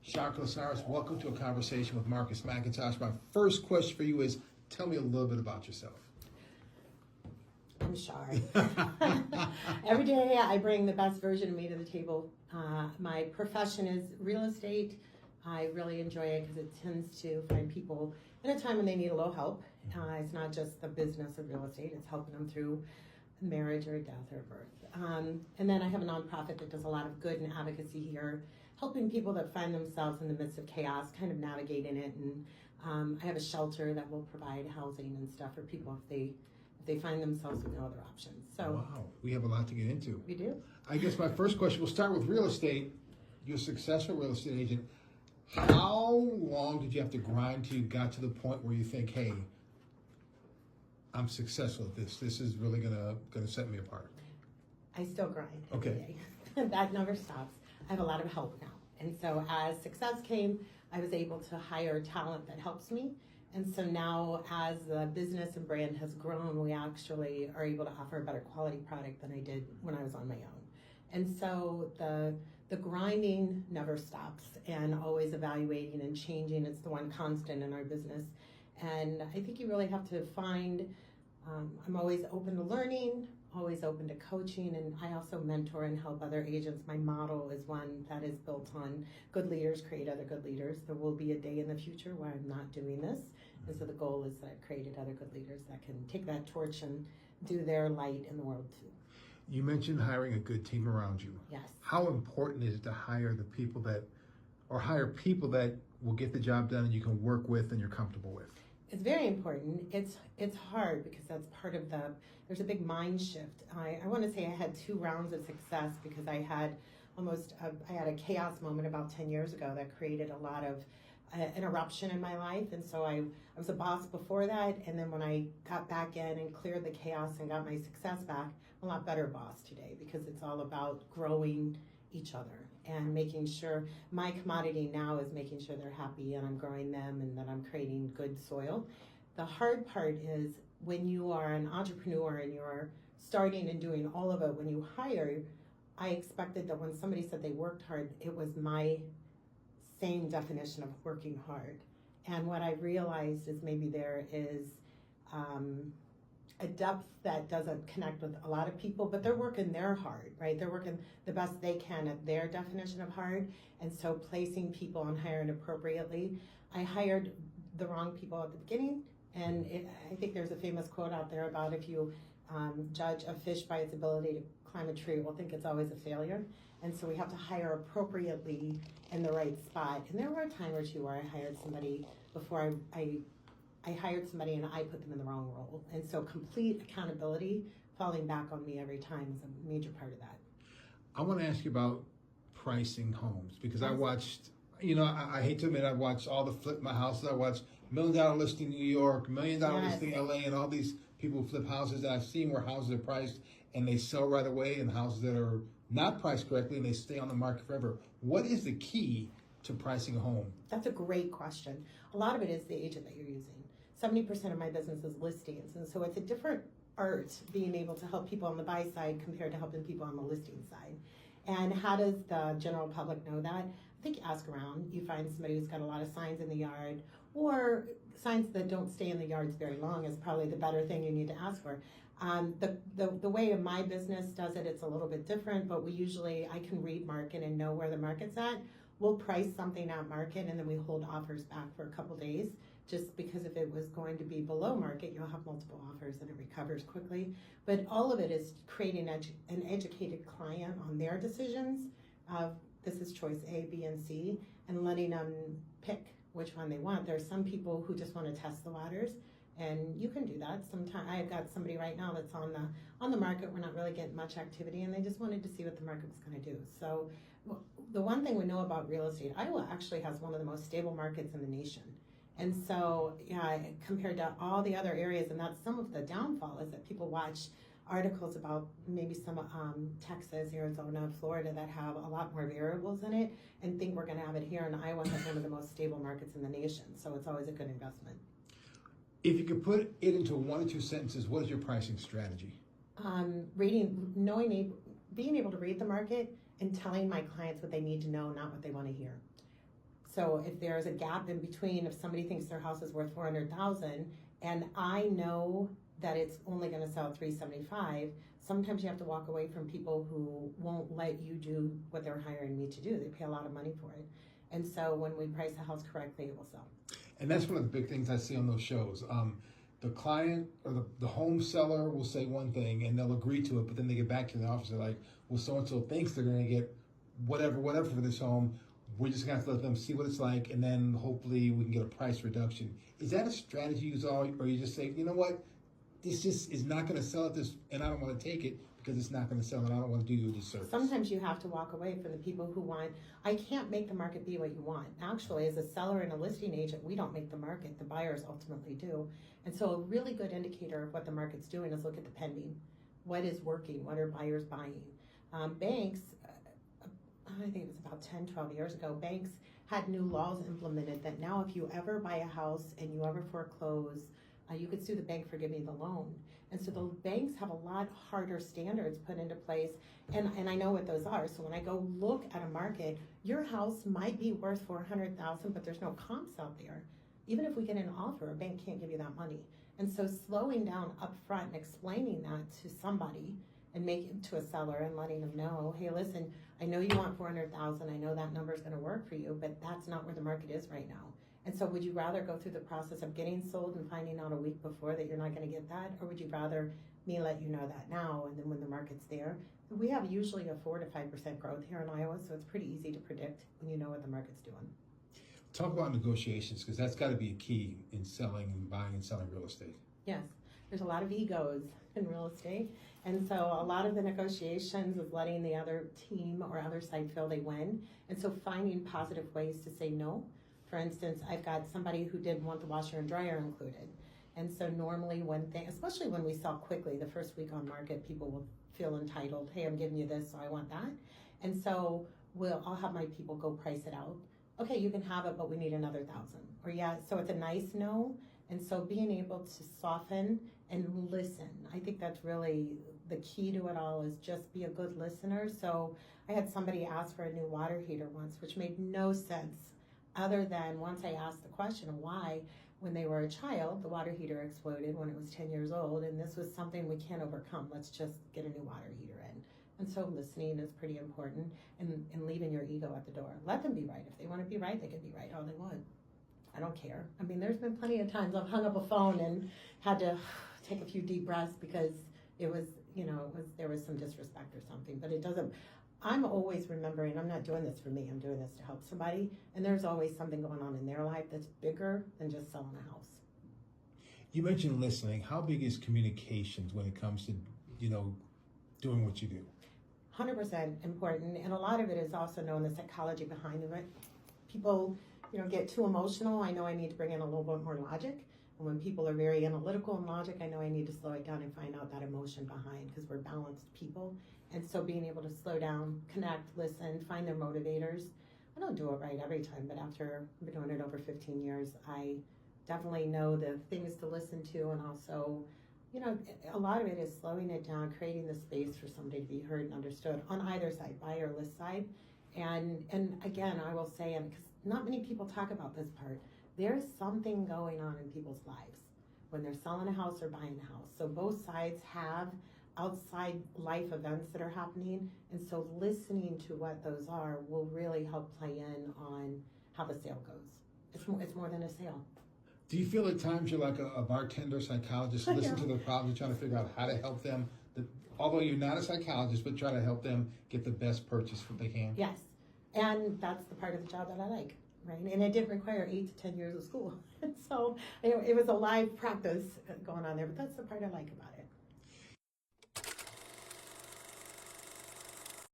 Char, Klisares, welcome to a conversation with Marcus McIntosh. My first question for you is, tell me a little bit about yourself. I'm Char. Every day I bring the best version of me to the table. My profession is real estate. I really enjoy it because it tends to find people in a time when they need a little help. It's not just the business of real estate, it's helping them through marriage or death or birth. And then I have a nonprofit that does a lot of good and advocacy here, helping people that find themselves in the midst of chaos, kind of navigating it. And I have a shelter that will provide housing and stuff for people if they find themselves with no other options. So wow, we have a lot to get into. We do. I guess my first question, we'll start with real estate. You're a successful real estate agent. How long did you have to grind till you got to the point where you think, hey, I'm successful at this. This is really gonna set me apart? I still grind okay. every day. That never stops. I have a lot of help now. And so as success came, I was able to hire talent that helps me. And so now as the business and brand has grown, we actually are able to offer a better quality product than I did when I was on my own. And so the grinding never stops, and always evaluating and changing. It's the one constant in our business. And I think you really have to find, I'm always open to learning, always open to coaching, and I also mentor and help other agents. My model is one that is built on good leaders create other good leaders. There will be a day in the future where I'm not doing this. And so the goal is that I've created other good leaders that can take that torch and do their light in the world too. You mentioned hiring a good team around you. Yes. How important is it to hire people that will get the job done and you can work with and you're comfortable with? It's very important. It's hard because that's part of there's a big mind shift. I want to say I had 2 rounds of success because I had a chaos moment about 10 years ago that created a lot of an eruption in my life. And so I was a boss before that, and then when I got back in and cleared the chaos and got my success back, I'm a lot better boss today because it's all about growing each other and making sure my commodity now is making sure they're happy and I'm growing them and that I'm creating good soil. The hard part is when you are an entrepreneur and you're starting and doing all of it, when you hire, I expected that when somebody said they worked hard, it was my same definition of working hard. And what I realized is maybe there is a depth that doesn't connect with a lot of people, but they're working their hard, right? They're working the best they can at their definition of hard. And so placing people and hiring appropriately. I hired the wrong people at the beginning. And I think there's a famous quote out there about if you judge a fish by its ability to climb a tree, we'll think it's always a failure. And so we have to hire appropriately in the right spot. And there were a time or two where I hired somebody before I hired somebody and I put them in the wrong role. And so complete accountability falling back on me every time is a major part of that. I want to ask you about pricing homes because I watched, I hate to admit, I watched all the flip my houses. I watched $1 Million Listing New York, $1 Million Listing LA, and all these people who flip houses that I've seen where houses are priced and they sell right away, and houses that are not priced correctly and they stay on the market forever. What is the key to pricing a home? That's a great question. A lot of it is the agent that you're using. 70% of my business is listings, and so it's a different art being able to help people on the buy side compared to helping people on the listing side. And how does the general public know that? I think you ask around. You find somebody who's got a lot of signs in the yard, or signs that don't stay in the yards very long is probably the better thing you need to ask for. The way my business does it, it's a little bit different, but I can read market and know where the market's at. We'll price something at market and then we hold offers back for a couple days, just because if it was going to be below market, you'll have multiple offers and it recovers quickly. But all of it is creating an educated client on their decisions of this is choice A, B, and C, and letting them pick which one they want. There are some people who just want to test the waters, and you can do that. Sometimes I've got somebody right now that's on the market. We're not really getting much activity, and they just wanted to see what the market was going to do. So the one thing we know about real estate, Iowa actually has one of the most stable markets in the nation. And so, compared to all the other areas, and that's some of the downfall is that people watch articles about maybe some Texas, Arizona, Florida that have a lot more variables in it and think we're going to have it here. And Iowa has one of the most stable markets in the nation, so it's always a good investment. If you could put it into 1 or 2 sentences, what is your pricing strategy? Being able to read the market and telling my clients what they need to know, not what they want to hear. So if there's a gap in between, if somebody thinks their house is worth 400,000 and I know that it's only going to sell 375, sometimes you have to walk away from people who won't let you do what they're hiring me to do. They pay a lot of money for it. And so when we price the house correctly, it will sell. And that's one of the big things I see on those shows. The client or the home seller will say one thing and they'll agree to it, but then they get back to the office, they're like, well, so-and-so thinks they're going to get whatever for this home. We're just going to have to let them see what it's like, and then hopefully we can get a price reduction. Is that a strategy you use, or you just say, you know what, this just is not going to sell at this, and I don't want to take it because it's not going to sell, and I don't want to do you a disservice? Sometimes you have to walk away from the people who want, I can't make the market be what you want. Actually, as a seller and a listing agent, we don't make the market. The buyers ultimately do. And so a really good indicator of what the market's doing is look at the pending. What is working? What are buyers buying? Banks, I think it was about 10, 12 years ago, banks had new laws implemented that now if you ever buy a house and you ever foreclose, you could sue the bank for giving the loan. And so the banks have a lot harder standards put into place, and I know what those are. So when I go look at a market, your house might be worth 400,000, but there's no comps out there. Even if we get an offer, a bank can't give you that money. And so slowing down up front and explaining that to somebody and making it to a seller and letting them know, hey, listen, I know you want 400,000. I know that number is going to work for you, but that's not where the market is right now. And so would you rather go through the process of getting sold and finding out a week before that you're not going to get that? Or would you rather me let you know that now, and then when the market's there? We have usually a 4 to 5% growth here in Iowa, so it's pretty easy to predict when you know what the market's doing. Talk about negotiations, because that's got to be a key in selling and buying and selling real estate. Yes, there's a lot of egos in real estate. And so a lot of the negotiations is letting the other team or other side feel they win. And so finding positive ways to say no. For instance, I've got somebody who didn't want the washer and dryer included. And so normally especially when we sell quickly, the first week on market, people will feel entitled. Hey, I'm giving you this, so I want that. And so I'll have my people go price it out. Okay, you can have it, but we need another 1,000. Or yeah, so it's a nice no. And so being able to soften and listen, I think that's really the key to it all, is just be a good listener. So I had somebody ask for a new water heater once, which made no sense other than once I asked the question of why, when they were a child, the water heater exploded when it was 10 years old, and this was something we can't overcome. Let's just get a new water heater in. And so listening is pretty important, and leaving your ego at the door. Let them be right. If they want to be right, they can be right all they want. I don't care. I mean, there's been plenty of times I've hung up a phone and had to take a few deep breaths because there was some disrespect or something, but it doesn't. I'm always remembering, I'm not doing this for me, I'm doing this to help somebody, and there's always something going on in their life that's bigger than just selling a house. You mentioned listening. How big is communications when it comes to, doing what you do? 100% important, and a lot of it is also knowing the psychology behind it. People, get too emotional. I know I need to bring in a little bit more logic. And when people are very analytical and logic, I know I need to slow it down and find out that emotion behind, because we're balanced people. And so being able to slow down, connect, listen, find their motivators. I don't do it right every time, but after I've been doing it over 15 years, I definitely know the things to listen to. And also, a lot of it is slowing it down, creating the space for somebody to be heard and understood on either side, buyer or list side. And again, I will say, and because not many people talk about this part, there's something going on in people's lives when they're selling a house or buying a house. So both sides have outside life events that are happening, and so listening to what those are will really help play in on how the sale goes. It's more than a sale. Do you feel at times you're like a bartender, psychologist, listen to the problem, trying to figure out how to help them, although you're not a psychologist, but try to help them get the best purchase that they can? Yes, and that's the part of the job that I like, right? And it didn't require 8 to 10 years of school. And so it was a live practice going on there, but that's the part I like about it.